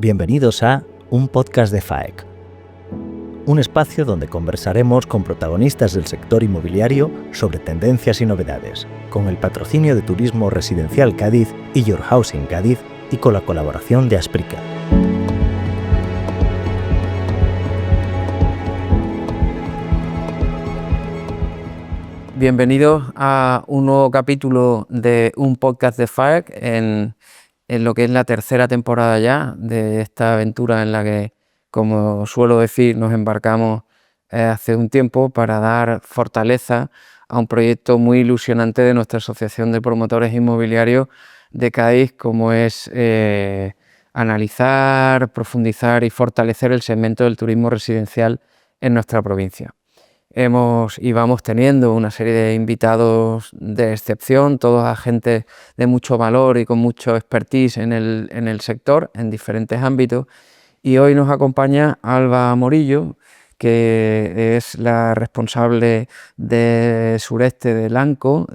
Bienvenidos a un podcast de FAEC, un espacio donde conversaremos con protagonistas del sector inmobiliario sobre tendencias y novedades, con el patrocinio de Turismo Residencial Cádiz y Your Housing Cádiz y con la colaboración de Asprica. Bienvenidos a un nuevo capítulo de un podcast de FAEC en lo que es la tercera temporada ya de esta aventura en la que, como suelo decir, nos embarcamos hace un tiempo para dar fortaleza a un proyecto muy ilusionante de nuestra Asociación de Promotores Inmobiliarios de Cádiz, como es analizar, profundizar y fortalecer el segmento del turismo residencial en nuestra provincia. Vamos teniendo una serie de invitados de excepción, todos agentes de mucho valor y con mucho expertise en el sector, en diferentes ámbitos. Y hoy nos acompaña Alba Morillo, que es la responsable de sureste de Lanco,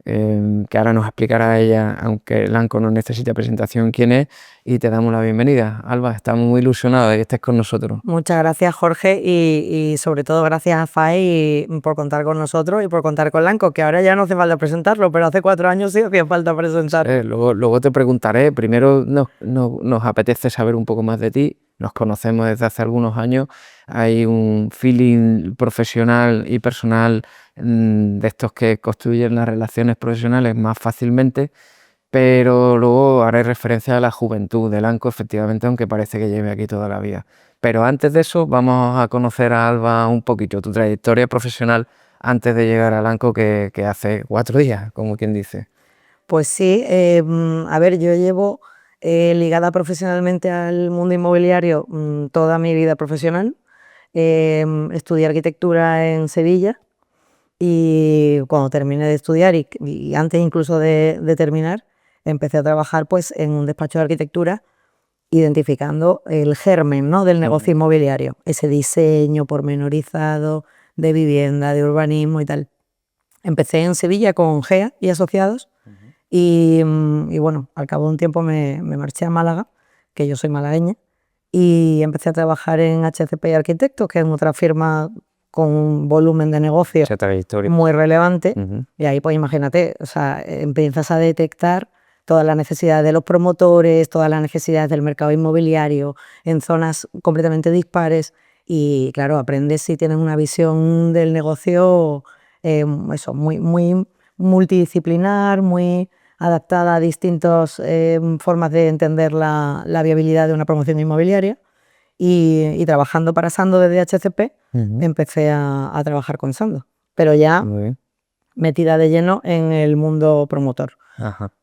que ahora nos explicará ella, aunque Lanco no necesita presentación, quién es, y te damos la bienvenida. Alba, estamos muy ilusionados de que estés con nosotros. Muchas gracias, Jorge, y sobre todo gracias a FAE por contar con nosotros y por contar con Lanco, que ahora ya no hace falta presentarlo, pero hace 4 años sí hacía falta presentarlo. Luego te preguntaré. Primero nos apetece saber un poco más de ti. Nos conocemos desde hace algunos años. Hay un feeling profesional y personal de estos que construyen las relaciones profesionales más fácilmente, pero luego haré referencia a la juventud de Lanco, efectivamente, aunque parece que lleve aquí toda la vida. Pero antes de eso vamos a conocer a Alba un poquito, tu trayectoria profesional antes de llegar a Lanco, que hace 4 días, como quien dice. Pues sí, a ver, yo llevo ligada profesionalmente al mundo inmobiliario toda mi vida profesional. Estudié arquitectura en Sevilla y cuando terminé de estudiar y antes incluso de terminar, empecé a trabajar pues, en un despacho de arquitectura identificando el germen, ¿no?, del negocio inmobiliario, ese diseño pormenorizado de vivienda, de urbanismo y tal. Empecé en Sevilla con GEA y asociados y bueno, al cabo de un tiempo me marché a Málaga, que yo soy malagueña, y empecé a trabajar en HCP Arquitectos, que es otra firma con un volumen de negocio muy relevante. Y ahí pues imagínate, o sea, empiezas a detectar todas las necesidades de los promotores, todas las necesidades del mercado inmobiliario en zonas completamente dispares y claro, aprendes si tienes una visión del negocio muy multidisciplinar, muy adaptada a distintas formas de entender la viabilidad de una promoción inmobiliaria y trabajando para Sando desde HCP empecé a trabajar con Sando, pero ya metida de lleno en el mundo promotor.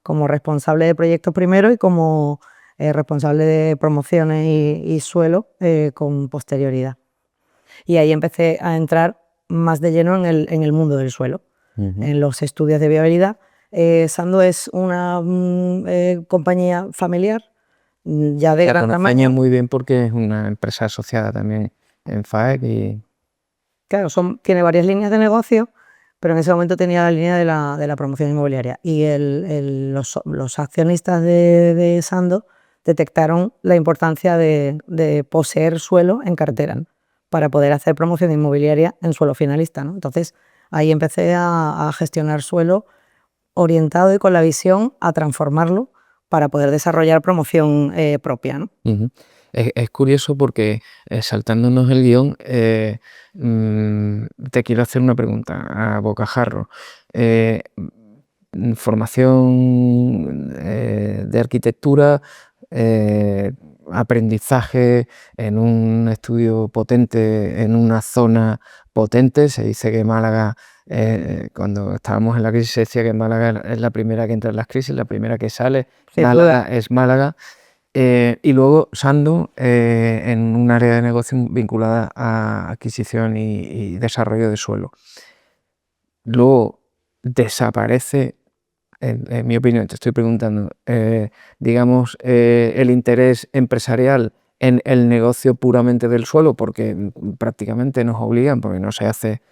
Como responsable de proyectos primero y como responsable de promociones y suelo con posterioridad. Y ahí empecé a entrar más de lleno en el mundo del suelo, en los estudios de viabilidad. Sando es una compañía familiar ya de gran tamaño. Muy bien porque es una empresa asociada también en FAEC y... Claro, tiene varias líneas de negocio, pero en ese momento tenía la línea de la promoción inmobiliaria y los accionistas de Sando detectaron la importancia de poseer suelo en cartera para poder hacer promoción inmobiliaria en suelo finalista, ¿no? Entonces ahí empecé a gestionar suelo orientado y con la visión a transformarlo para poder desarrollar promoción propia, ¿no? Es curioso porque, saltándonos el guión, te quiero hacer una pregunta a bocajarro. Formación de arquitectura, aprendizaje en un estudio potente, en una zona potente. Se dice que Málaga, cuando estábamos en la crisis, se decía que Málaga es la primera que entra en las crisis, la primera que sale. Málaga es Málaga. Y luego Sando en un área de negocio vinculada a adquisición y desarrollo de suelo. Luego desaparece, en mi opinión, te estoy preguntando, digamos, el interés empresarial en el negocio puramente del suelo, porque prácticamente nos obligan, porque no se hace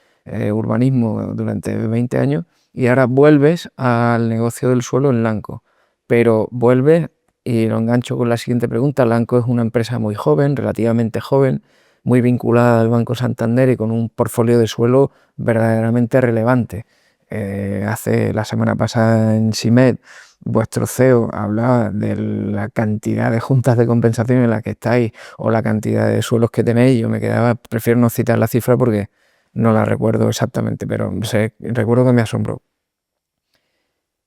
urbanismo durante 20 años, y ahora vuelves al negocio del suelo en Lanco, pero vuelves Y lo engancho con la siguiente pregunta. Lanco es una empresa muy joven, relativamente joven, muy vinculada al Banco Santander y con un portfolio de suelo verdaderamente relevante. Hace la semana pasada en CIMED, vuestro CEO hablaba de la cantidad de juntas de compensación en las que estáis o la cantidad de suelos que tenéis. Yo me quedaba, prefiero no citar la cifra porque no la recuerdo exactamente, pero recuerdo que me asombró.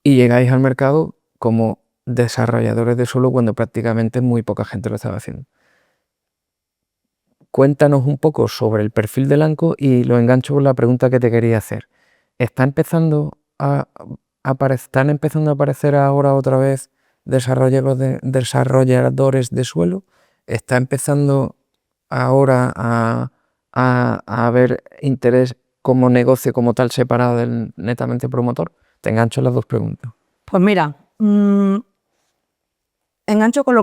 Y llegáis al mercado como desarrolladores de suelo cuando prácticamente muy poca gente lo estaba haciendo. Cuéntanos un poco sobre el perfil de Lanco y lo engancho con la pregunta que te quería hacer. ¿Están empezando a aparecer ahora otra vez desarrolladores de suelo? ¿Está empezando ahora a haber interés como negocio como tal separado del netamente promotor? Te engancho las dos preguntas. Pues mira, engancho con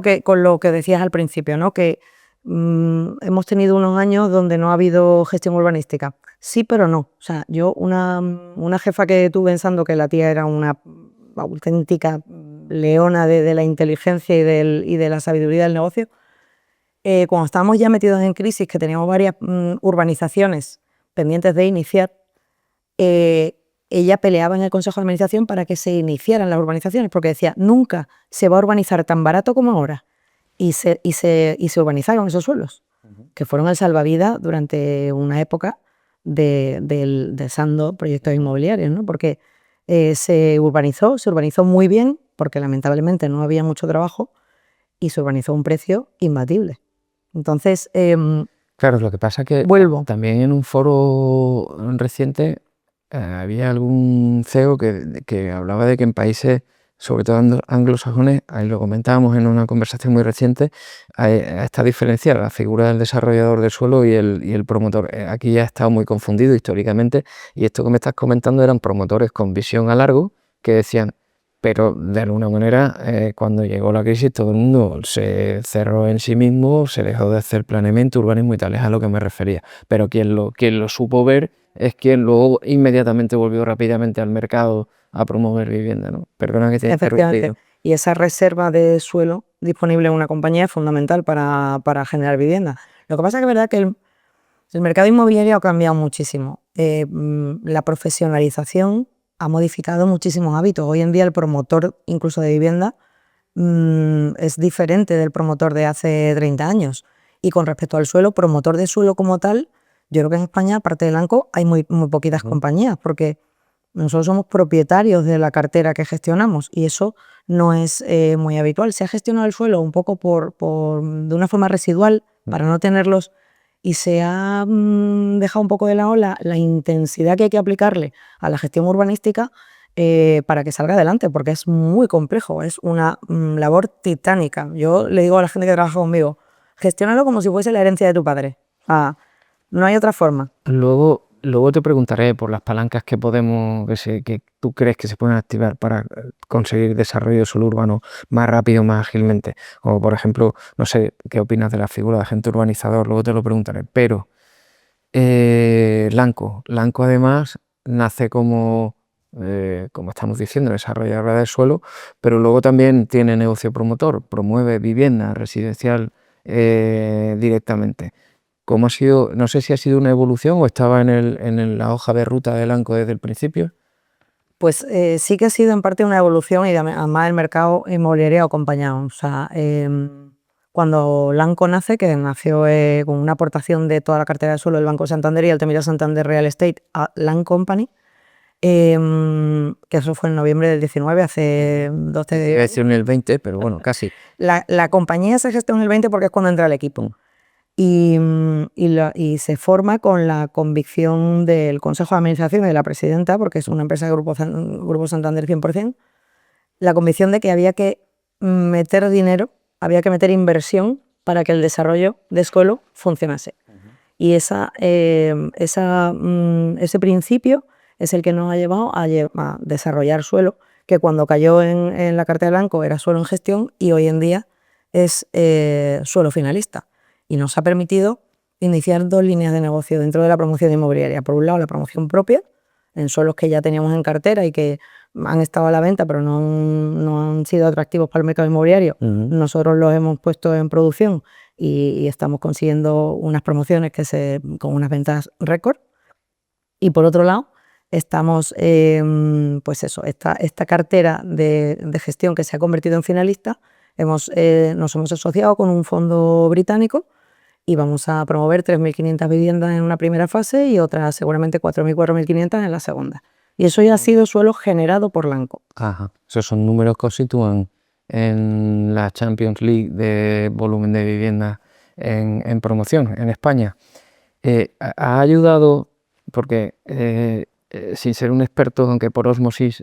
lo que decías al principio, ¿no? Que hemos tenido unos años donde no ha habido gestión urbanística. Sí, pero no. O sea, yo una jefa que tuve pensando que la tía era una auténtica leona de la inteligencia y de la sabiduría del negocio, cuando estábamos ya metidos en crisis, que teníamos varias urbanizaciones pendientes de iniciar, ella peleaba en el Consejo de Administración para que se iniciaran las urbanizaciones, porque decía, nunca se va a urbanizar tan barato como ahora. Y se urbanizaron esos suelos, que fueron el salvavidas durante una época del Sando proyectos inmobiliarios, ¿no? Porque se urbanizó muy bien, porque lamentablemente no había mucho trabajo, y se urbanizó a un precio imbatible. Entonces, claro, lo que pasa es que también en un foro reciente había algún CEO que hablaba de que en países, sobre todo anglosajones, ahí lo comentábamos en una conversación muy reciente, está diferenciada la figura del desarrollador del suelo y el promotor. Aquí ya ha estado muy confundido históricamente, y esto que me estás comentando eran promotores con visión a largo que decían, pero de alguna manera cuando llegó la crisis todo el mundo se cerró en sí mismo, se dejó de hacer planeamiento, urbanismo y tal, es a lo que me refería. Pero quien lo supo ver es quien luego inmediatamente volvió rápidamente al mercado a promover vivienda, ¿no? Perdona que te haya interrumpido. Y esa reserva de suelo disponible en una compañía es fundamental para generar vivienda. Lo que pasa es que es verdad que el mercado inmobiliario ha cambiado muchísimo. La profesionalización ha modificado muchísimos hábitos. Hoy en día el promotor, incluso de vivienda, es diferente del promotor de hace 30 años. Y con respecto al suelo, promotor de suelo como tal, yo creo que en España, aparte de Lanco, hay muy poquitas compañías, porque nosotros somos propietarios de la cartera que gestionamos y eso no es muy habitual. Se ha gestionado el suelo un poco de una forma residual para no tenerlos, y se ha dejado un poco de lado la intensidad que hay que aplicarle a la gestión urbanística para que salga adelante, porque es muy complejo, es una labor titánica. Yo le digo a la gente que trabaja conmigo, gestiónalo como si fuese la herencia de tu padre. No hay otra forma. Luego te preguntaré por las palancas que que tú crees que se pueden activar para conseguir desarrollo de suelo urbano más rápido, más ágilmente. Como por ejemplo, no sé qué opinas de la figura de agente urbanizador, luego te lo preguntaré. Pero Lanco además nace como estamos diciendo, desarrolladora de suelo, pero luego también tiene negocio promotor, promueve vivienda residencial directamente. ¿Cómo ha sido? No sé si ha sido una evolución o estaba en la hoja de ruta de Lanco desde el principio. Pues sí que ha sido en parte una evolución, y además el mercado inmobiliario ha acompañado. O sea, cuando Lanco nace, que nació con una aportación de toda la cartera de suelo del Banco Santander y Altamira Santander Real Estate a Land Company, que eso fue en noviembre del 19, hace 12 de... Iba a decir en el 20, pero bueno, casi. La compañía se gestiona en el 20 porque es cuando entra el equipo. Y se forma con la convicción del Consejo de Administración y de la presidenta, porque es una empresa de Grupo Santander 100%, la convicción de que había que meter dinero, había que meter inversión para que el desarrollo de suelo funcionase. Y ese principio es el que nos ha llevado a desarrollar suelo, que cuando cayó en la cartera de Lanco era suelo en gestión y hoy en día es suelo finalista. Y nos ha permitido iniciar dos líneas de negocio dentro de la promoción inmobiliaria. Por un lado, la promoción propia, en suelos que ya teníamos en cartera y que han estado a la venta, pero no han sido atractivos para el mercado inmobiliario. Nosotros los hemos puesto en producción y estamos consiguiendo unas promociones con unas ventas récord. Y por otro lado, estamos, pues eso, esta cartera de gestión que se ha convertido en finalista, nos hemos asociado con un fondo británico y vamos a promover 3.500 viviendas en una primera fase y otras seguramente 4.000, 4.500 en la segunda. Y eso ya ha sido suelo generado por Lanco. Ajá. Esos son números que os sitúan en la Champions League de volumen de viviendas en promoción en España. Ha ayudado, porque sin ser un experto, aunque por ósmosis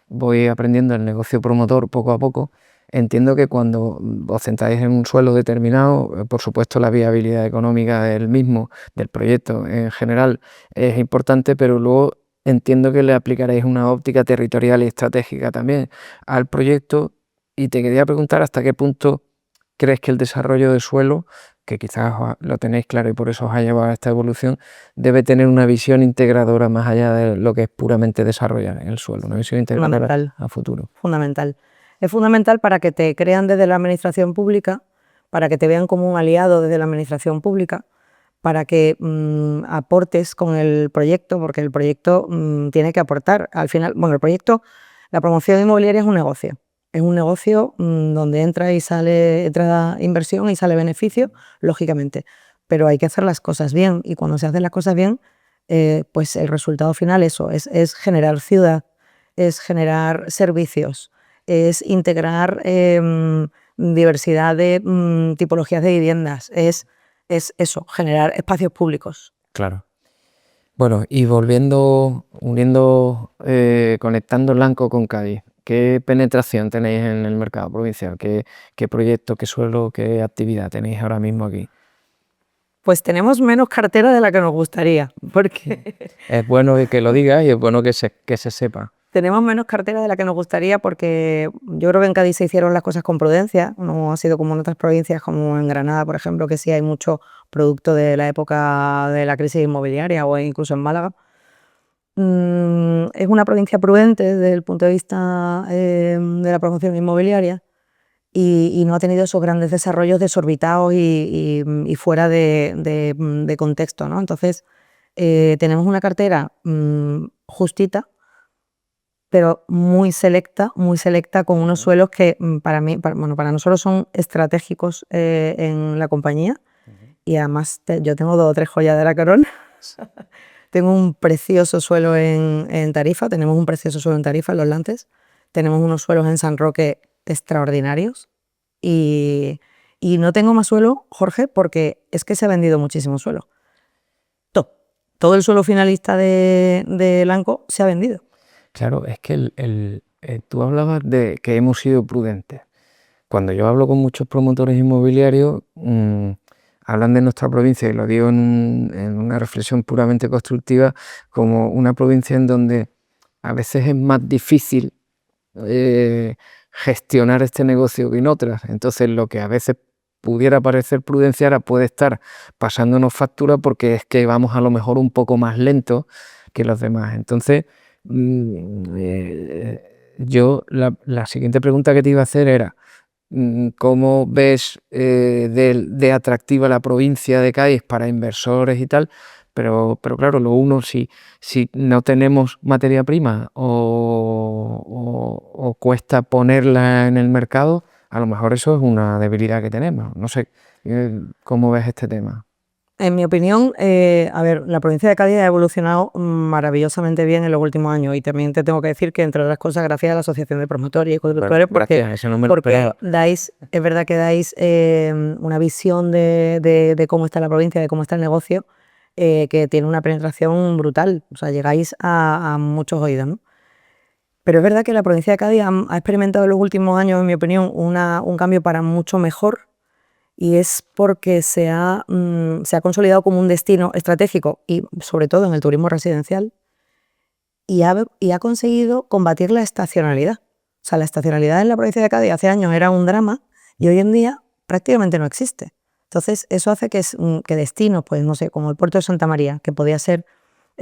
voy aprendiendo el negocio promotor poco a poco, entiendo que cuando os centráis en un suelo determinado, por supuesto la viabilidad económica del mismo, del proyecto en general, es importante, pero luego entiendo que le aplicaréis una óptica territorial y estratégica también al proyecto, y te quería preguntar hasta qué punto crees que el desarrollo del suelo, que quizás lo tenéis claro y por eso os ha llevado a esta evolución, debe tener una visión integradora más allá de lo que es puramente desarrollar el suelo, una visión integradora a futuro. Fundamental. Es fundamental para que te crean desde la administración pública, para que te vean como un aliado desde la administración pública, para que aportes con el proyecto, porque el proyecto tiene que aportar. Al final, bueno, la promoción inmobiliaria es un negocio. Es un negocio donde entra inversión y sale beneficio, lógicamente. Pero hay que hacer las cosas bien, y cuando se hacen las cosas bien, pues el resultado final es generar ciudad, es generar servicios, es integrar diversidad de tipologías de viviendas, es eso, generar espacios públicos. Claro. Bueno, y conectando Lanco con Cádiz, ¿qué penetración tenéis en el mercado provincial? ¿Qué proyecto, qué suelo, qué actividad tenéis ahora mismo aquí? Pues tenemos menos cartera de la que nos gustaría, porque es bueno que lo digas y es bueno que se sepa. Tenemos menos cartera de la que nos gustaría porque yo creo que en Cádiz se hicieron las cosas con prudencia, no ha sido como en otras provincias, como en Granada, por ejemplo, que sí hay mucho producto de la época de la crisis inmobiliaria, o incluso en Málaga. Es una provincia prudente desde el punto de vista de la promoción inmobiliaria y no ha tenido esos grandes desarrollos desorbitados y fuera de contexto, ¿no? Entonces, tenemos una cartera justita, pero muy selecta, con unos suelos que para nosotros son estratégicos en la compañía. Y además yo tengo 2 o 3 joyas de la corona. Tengo un precioso suelo en Tarifa, tenemos un precioso suelo en Tarifa, en Los Lantes. Tenemos unos suelos en San Roque extraordinarios. Y no tengo más suelo, Jorge, porque es que se ha vendido muchísimo suelo. Todo el suelo finalista de Lanco se ha vendido. Claro, es que tú hablabas de que hemos sido prudentes. Cuando yo hablo con muchos promotores inmobiliarios, hablan de nuestra provincia, y lo digo en una reflexión puramente constructiva, como una provincia en donde a veces es más difícil gestionar este negocio que en otras. Entonces, lo que a veces pudiera parecer prudencia ahora puede estar pasándonos factura porque es que vamos a lo mejor un poco más lento que los demás. Entonces, yo la siguiente pregunta que te iba a hacer era ¿cómo ves de atractiva la provincia de Cádiz para inversores y tal? Pero claro, si no tenemos materia prima o cuesta ponerla en el mercado, a lo mejor eso es una debilidad que tenemos. No sé, ¿cómo ves este tema? En mi opinión, la provincia de Cádiz ha evolucionado maravillosamente bien en los últimos años, y también te tengo que decir que, entre otras cosas, gracias a la Asociación de Promotores y Constructores, porque es verdad que dais una visión de cómo está la provincia, de cómo está el negocio, que tiene una penetración brutal, o sea, llegáis a muchos oídos, ¿no? Pero es verdad que la provincia de Cádiz ha experimentado en los últimos años, en mi opinión, un cambio para mucho mejor. Y es porque se ha consolidado como un destino estratégico, y sobre todo en el turismo residencial, y ha conseguido combatir la estacionalidad. O sea, la estacionalidad en la provincia de Cádiz hace años era un drama y hoy en día prácticamente no existe. Entonces, eso hace que destinos, pues no sé, como el puerto de Santa María, que podía ser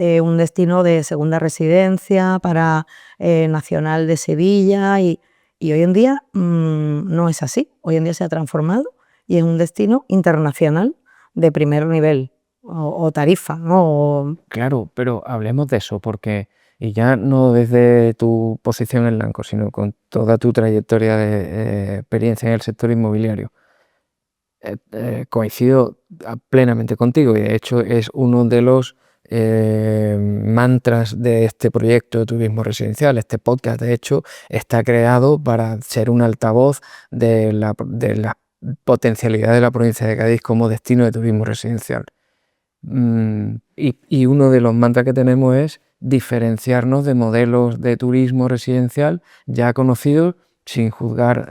un destino de segunda residencia para Nacional de Sevilla y hoy en día no es así. Hoy en día se ha transformado y es un destino internacional de primer nivel o tarifa, ¿no? Claro, pero hablemos de eso, porque, y ya no desde tu posición en Lanco, sino con toda tu trayectoria de experiencia en el sector inmobiliario. Coincido plenamente contigo y de hecho es uno de los mantras de este proyecto de turismo residencial. Este podcast, de hecho, está creado para ser un altavoz de la potencialidad de la provincia de Cádiz como destino de turismo residencial. Y uno de los mantras que tenemos es diferenciarnos de modelos de turismo residencial ya conocidos, sin juzgar,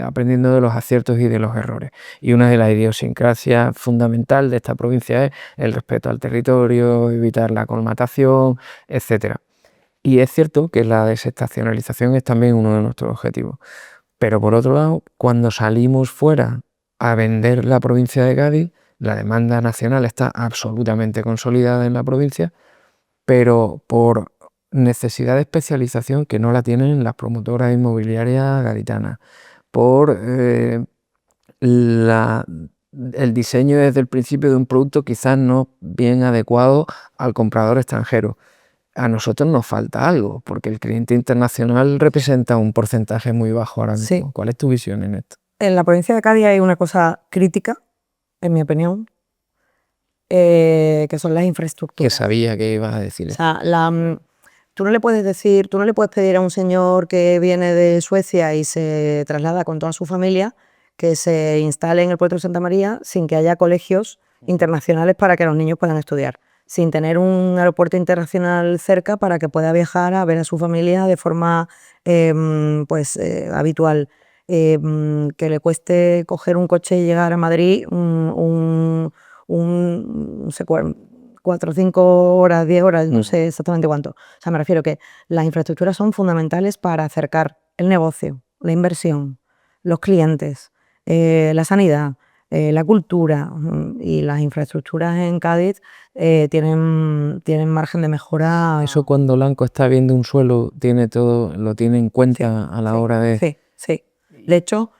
aprendiendo de los aciertos y de los errores. Y una de las idiosincrasias fundamental de esta provincia es el respeto al territorio, evitar la colmatación, etc. Y es cierto que la desestacionalización es también uno de nuestros objetivos. Pero por otro lado, cuando salimos fuera a vender la provincia de Cádiz, la demanda nacional está absolutamente consolidada en la provincia, pero por necesidad de especialización que no la tienen las promotoras inmobiliarias gaditanas, por el diseño desde el principio de un producto quizás no bien adecuado al comprador extranjero. A nosotros nos falta algo, porque el cliente internacional representa un porcentaje muy bajo ahora mismo. Sí. ¿Cuál es tu visión en esto? En la provincia de Cádiz hay una cosa crítica, en mi opinión, que son las Que infraestructuras. sabía que ibas a decir O eso. sea, tú no le puedes pedir a un señor que viene de Suecia y se traslada con toda su familia que se instale en el puerto de Santa María sin que haya colegios internacionales para que los niños puedan estudiar, sin tener un aeropuerto internacional cerca para que pueda viajar a ver a su familia de forma habitual. Que le cueste coger un coche y llegar a Madrid no sé, 4, 5 horas, 10 horas, no sé exactamente cuánto. O sea, me refiero que las infraestructuras son fundamentales para acercar el negocio, la inversión, los clientes, la sanidad, la cultura, y las infraestructuras en Cádiz tienen margen de mejora. Eso cuando Lanco está viendo un suelo, tiene todo, lo tiene en cuenta a la hora de... Sí. De hecho,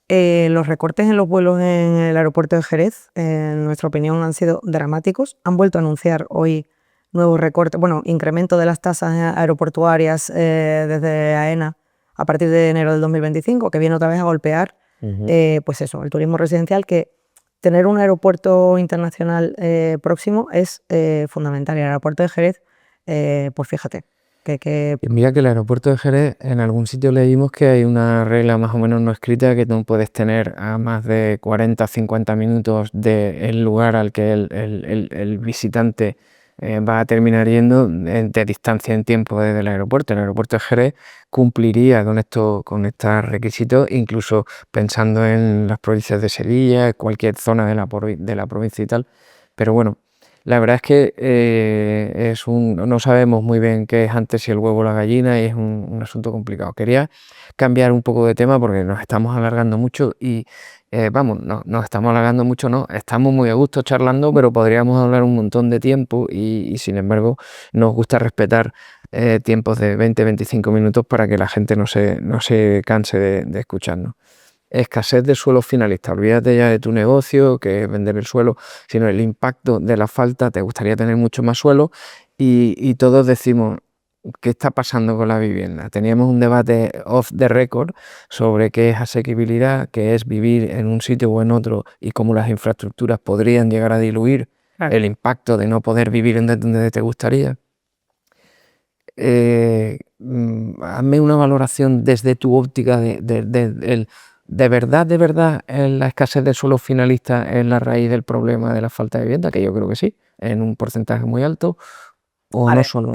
los recortes en los vuelos en el aeropuerto de Jerez, en nuestra opinión, han sido dramáticos. Han vuelto a anunciar hoy nuevos recortes, incremento de las tasas aeroportuarias desde AENA a partir de enero del 2025, que viene otra vez a golpear el turismo residencial, que tener un aeropuerto internacional próximo es fundamental. Y el aeropuerto de Jerez, pues fíjate, Mira que el aeropuerto de Jerez, en algún sitio leímos que hay una regla más o menos no escrita que no puedes tener a más de 40 o 50 minutos del lugar al que el visitante va a terminar yendo de distancia en tiempo desde el aeropuerto. El aeropuerto de Jerez cumpliría con estos requisitos, incluso pensando en las provincias de Sevilla, cualquier zona de la provincia y tal. Pero bueno, la verdad es que no sabemos muy bien qué es antes, si el huevo o la gallina, y es un asunto complicado. Quería cambiar un poco de tema porque nos estamos alargando mucho y nos estamos alargando mucho, no, estamos muy a gusto charlando, pero podríamos hablar un montón de tiempo y sin embargo nos gusta respetar tiempos de 20-25 minutos para que la gente no se canse de escucharnos. Escasez de suelo finalista, olvídate ya de tu negocio, que es vender el suelo, sino el impacto de la falta. Te gustaría tener mucho más suelo y todos decimos, ¿qué está pasando con la vivienda? Teníamos un debate off the record sobre qué es asequibilidad, qué es vivir en un sitio o en otro y cómo las infraestructuras podrían llegar a diluir el impacto de no poder vivir en donde te gustaría. Hazme una valoración desde tu óptica de verdad, la escasez de suelo finalista es la raíz del problema de la falta de vivienda, que yo creo que sí, en un porcentaje muy alto, o no solo.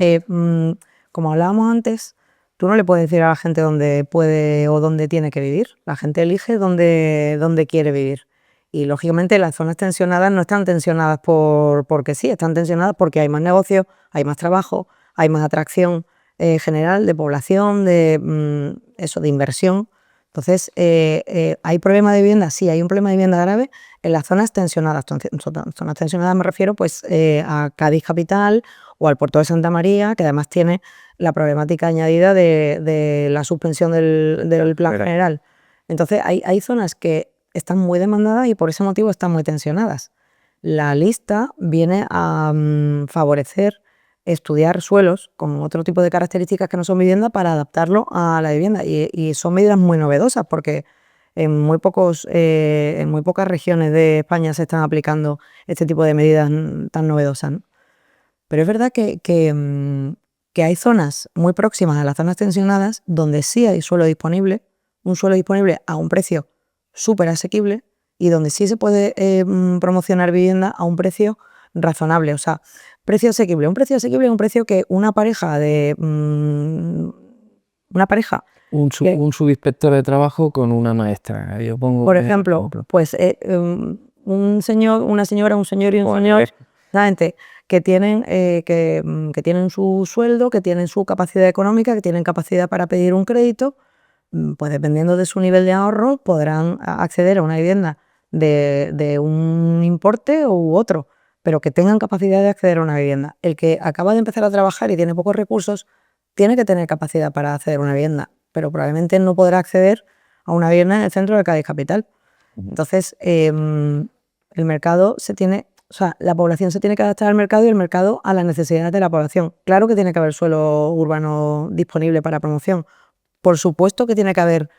Como hablábamos antes, tú no le puedes decir a la gente dónde puede o dónde tiene que vivir. La gente elige dónde quiere vivir. Y lógicamente las zonas tensionadas no están tensionadas porque sí, están tensionadas porque hay más negocio, hay más trabajo, hay más atracción general de población, de inversión. Entonces, ¿hay problema de vivienda? Sí, hay un problema de vivienda grave en las zonas tensionadas. Zonas tensionadas me refiero a Cádiz capital o al puerto de Santa María, que además tiene la problemática añadida de la suspensión del plan general. Entonces hay zonas que están muy demandadas y por ese motivo están muy tensionadas. La lista viene a favorecer estudiar suelos con otro tipo de características que no son vivienda para adaptarlo a la vivienda y son medidas muy novedosas porque en muy pocas regiones de España se están aplicando este tipo de medidas tan novedosas, ¿no? Pero es verdad que hay zonas muy próximas a las zonas tensionadas donde sí hay suelo disponible, un suelo disponible a un precio súper asequible y donde sí se puede promocionar vivienda a un precio razonable. O sea, precio asequible. Un precio asequible es un precio que una pareja Un subinspector de trabajo con una maestra. Yo pongo, por ejemplo, pues un señor, una señora, un señor y un señor, exactamente, que tienen su sueldo, que tienen su capacidad económica, que tienen capacidad para pedir un crédito, pues dependiendo de su nivel de ahorro, podrán acceder a una vivienda de un importe u otro, pero que tengan capacidad de acceder a una vivienda. El que acaba de empezar a trabajar y tiene pocos recursos, tiene que tener capacidad para acceder a una vivienda, pero probablemente no podrá acceder a una vivienda en el centro de Cádiz capital. Entonces, el mercado la población se tiene que adaptar al mercado y el mercado a las necesidades de la población. Claro que tiene que haber suelo urbano disponible para promoción. Por supuesto que tiene que haber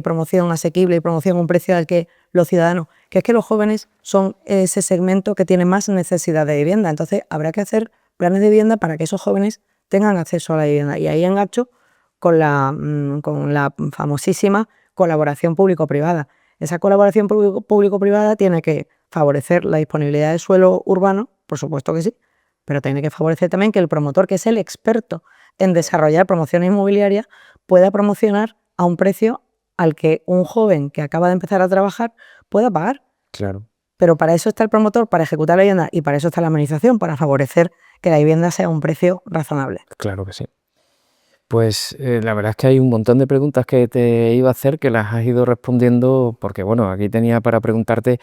promoción asequible y promoción a un precio al que los ciudadanos, que es que los jóvenes son ese segmento que tiene más necesidad de vivienda. Entonces, habrá que hacer planes de vivienda para que esos jóvenes tengan acceso a la vivienda. Y ahí engancho con la famosísima colaboración público-privada. Esa colaboración público-privada tiene que favorecer la disponibilidad de suelo urbano, por supuesto que sí, pero tiene que favorecer también que el promotor, que es el experto en desarrollar promociones inmobiliarias, pueda promocionar a un precio al que un joven que acaba de empezar a trabajar pueda pagar. Claro. Pero para eso está el promotor, para ejecutar la vivienda, y para eso está la administración, para favorecer que la vivienda sea un precio razonable. Claro que sí. Pues la verdad es que hay un montón de preguntas que te iba a hacer que las has ido respondiendo porque, bueno, aquí tenía para preguntarte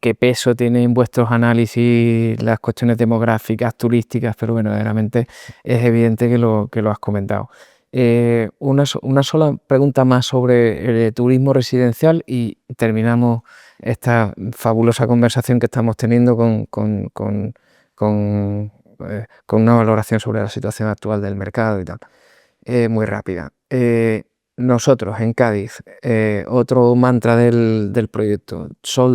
qué peso tienen vuestros análisis las cuestiones demográficas, turísticas, pero bueno, realmente es evidente que lo has comentado. Una sola pregunta más sobre el turismo residencial y terminamos esta fabulosa conversación que estamos teniendo con una valoración sobre la situación actual del mercado y tal. Muy rápida. Nosotros en Cádiz, otro mantra del proyecto,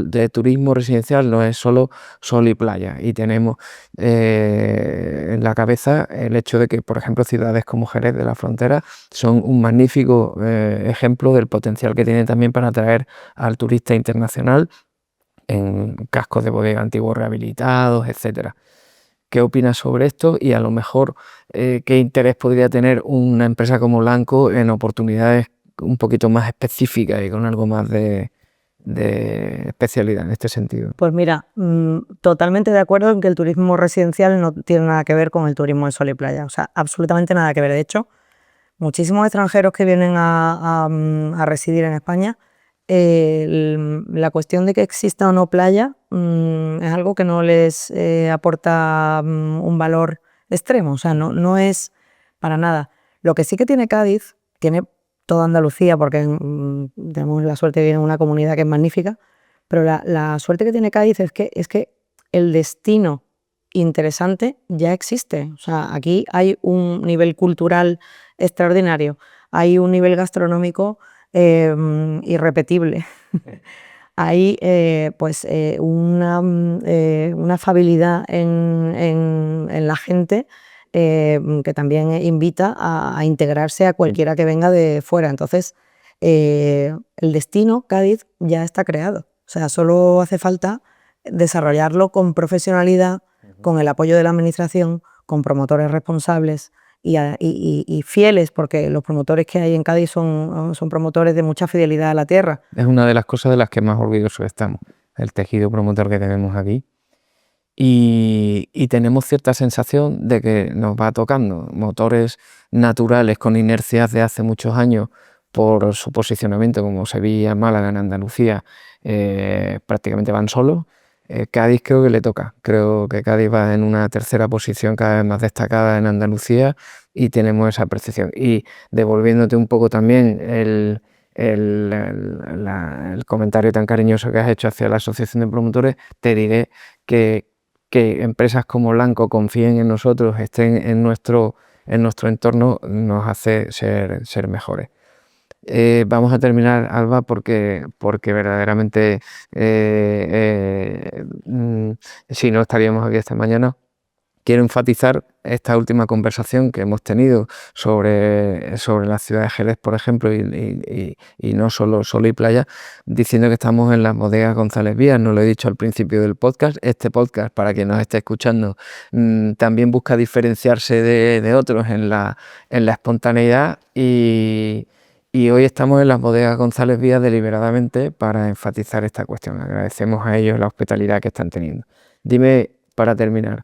de turismo residencial no es solo sol y playa, y tenemos en la cabeza el hecho de que, por ejemplo, ciudades como Jerez de la Frontera son un magnífico ejemplo del potencial que tiene también para atraer al turista internacional en cascos de bodega antiguos rehabilitados, etcétera. ¿Qué opinas sobre esto? Y a lo mejor, ¿qué interés podría tener una empresa como Blanco en oportunidades un poquito más específicas y con algo más de especialidad en este sentido? Pues mira, totalmente de acuerdo en que el turismo residencial no tiene nada que ver con el turismo de sol y playa. O sea, absolutamente nada que ver. De hecho, muchísimos extranjeros que vienen a residir en España, la cuestión de que exista o no playa es algo que no les aporta un valor extremo, o sea, no es para nada. Lo que sí que tiene Cádiz, tiene toda Andalucía, porque tenemos la suerte de vivir en una comunidad que es magnífica, pero la suerte que tiene Cádiz es que el destino interesante ya existe. O sea, aquí hay un nivel cultural extraordinario, hay un nivel gastronómico irrepetible. Hay una afabilidad en la gente que también invita a integrarse a cualquiera que venga de fuera. Entonces, el destino Cádiz ya está creado. O sea, solo hace falta desarrollarlo con profesionalidad, con el apoyo de la administración, con promotores responsables y fieles, porque los promotores que hay en Cádiz son promotores de mucha fidelidad a la tierra. Es una de las cosas de las que más orgullosos estamos, el tejido promotor que tenemos aquí. Y tenemos cierta sensación de que nos va tocando motores naturales con inercias de hace muchos años por su posicionamiento, como Sevilla, Málaga, en Andalucía, prácticamente van solos. Cádiz creo que le toca. Creo que Cádiz va en una tercera posición cada vez más destacada en Andalucía y tenemos esa percepción. Y devolviéndote un poco también el comentario tan cariñoso que has hecho hacia la Asociación de Promotores, te diré que empresas como Blanco confíen en nosotros, estén en nuestro entorno, nos hace ser mejores. Vamos a terminar, Alba, porque verdaderamente si no estaríamos aquí esta mañana. Quiero enfatizar esta última conversación que hemos tenido sobre la ciudad de Jerez, por ejemplo, y no solo Sol y Playa, diciendo que estamos en las bodegas González Vías. No lo he dicho al principio del podcast. Este podcast, para quien nos esté escuchando, también busca diferenciarse de otros en la espontaneidad y hoy estamos en las bodegas González Vías deliberadamente para enfatizar esta cuestión. Agradecemos a ellos la hospitalidad que están teniendo. Dime, para terminar,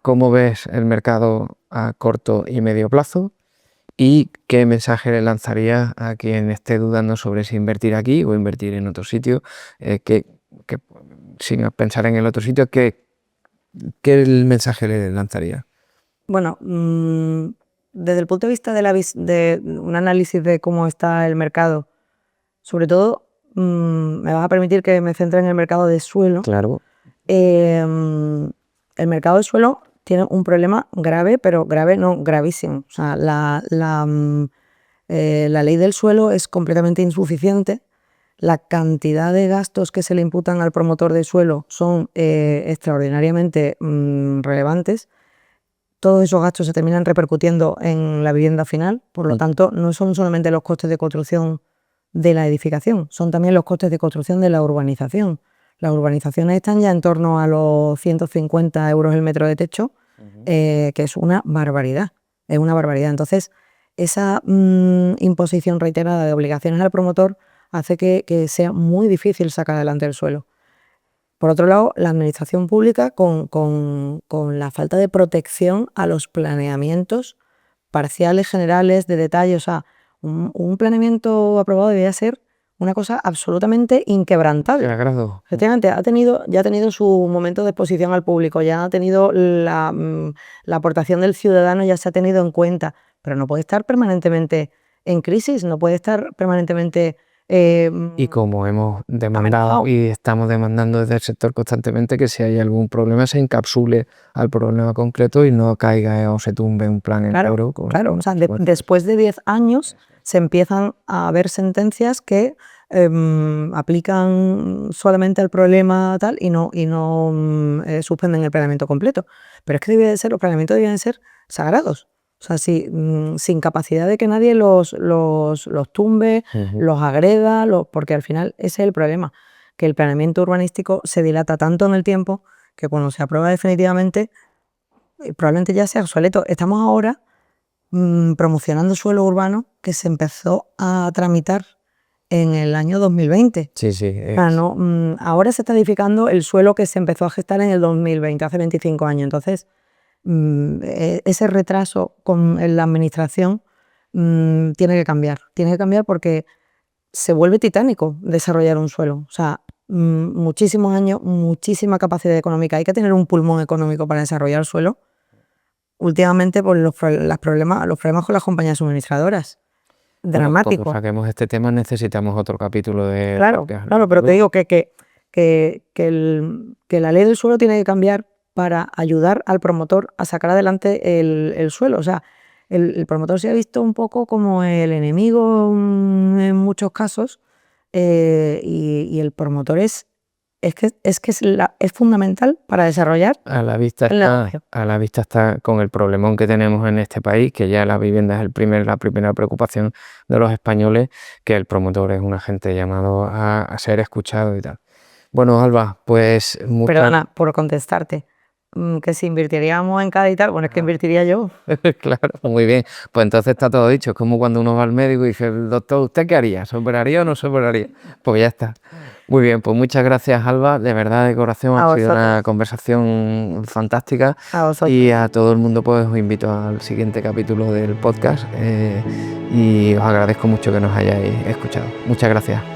¿cómo ves el mercado a corto y medio plazo? ¿Y qué mensaje le lanzarías a quien esté dudando sobre si invertir aquí o invertir en otro sitio? Que sin pensar en el otro sitio, ¿qué mensaje le lanzaría? Bueno, desde el punto de vista de un análisis de cómo está el mercado, sobre todo me vas a permitir que me centre en el mercado de suelo. Claro. El mercado de suelo tiene un problema grave, pero grave no gravísimo. O sea, la ley del suelo es completamente insuficiente. La cantidad de gastos que se le imputan al promotor de suelo son extraordinariamente relevantes. Todos esos gastos se terminan repercutiendo en la vivienda final, por lo tanto, no son solamente los costes de construcción de la edificación, son también los costes de construcción de la urbanización. Las urbanizaciones están ya en torno a los 150 euros el metro de techo, que es una barbaridad, Entonces, esa imposición reiterada de obligaciones al promotor hace que sea muy difícil sacar adelante el suelo. Por otro lado, la administración pública con la falta de protección a los planeamientos parciales, generales, de detalle. O sea, un planeamiento aprobado debería ser una cosa absolutamente inquebrantable. Efectivamente, ya ha tenido su momento de exposición al público, ya ha tenido la aportación del ciudadano, ya se ha tenido en cuenta, pero no puede estar permanentemente en crisis, no puede estar permanentemente... y como hemos demandado y estamos demandando desde el sector constantemente, que si hay algún problema se encapsule al problema concreto y no caiga o se tumbe un plan en euro. Claro, o sea, después de 10 años se empiezan a haber sentencias que aplican solamente al problema tal y no suspenden el planeamiento completo. Pero es que los planeamientos deben ser sagrados. O sea, sin capacidad de que nadie los tumbe, los agreda, porque al final ese es el problema, que el planeamiento urbanístico se dilata tanto en el tiempo que cuando se aprueba definitivamente probablemente ya sea obsoleto. Estamos ahora promocionando suelo urbano que se empezó a tramitar en el año 2020. Sí. Ahora se está edificando el suelo que se empezó a gestar en el 2020, hace 25 años. Entonces, ese retraso en la administración tiene que cambiar porque se vuelve titánico desarrollar un suelo. O sea, muchísimos años, muchísima capacidad económica. Hay que tener un pulmón económico para desarrollar suelo. Últimamente, por los problemas con las compañías suministradoras. Dramático. Cuando saquemos este tema necesitamos otro capítulo de... Claro, pero te digo que la ley del suelo tiene que cambiar para ayudar al promotor a sacar adelante el suelo. O sea, el promotor se ha visto un poco como el enemigo en muchos casos y el promotor es fundamental para desarrollar. A la vista está con el problemón que tenemos en este país, que ya la vivienda es la primera preocupación de los españoles, que el promotor es un agente llamado a ser escuchado y tal. Bueno, Alba, pues... Perdona por contestarte. Que si invirtiríamos en Cádiz y tal, bueno, es que invertiría yo. Claro, muy bien. Pues entonces está todo dicho. Es como cuando uno va al médico y dice, doctor, ¿usted qué haría? ¿Se operaría o no se operaría? Pues ya está. Muy bien, pues muchas gracias, Alba. De verdad, de corazón, ha sido una conversación fantástica. A vosotros. Y a todo el mundo, pues os invito al siguiente capítulo del podcast. Y os agradezco mucho que nos hayáis escuchado. Muchas gracias.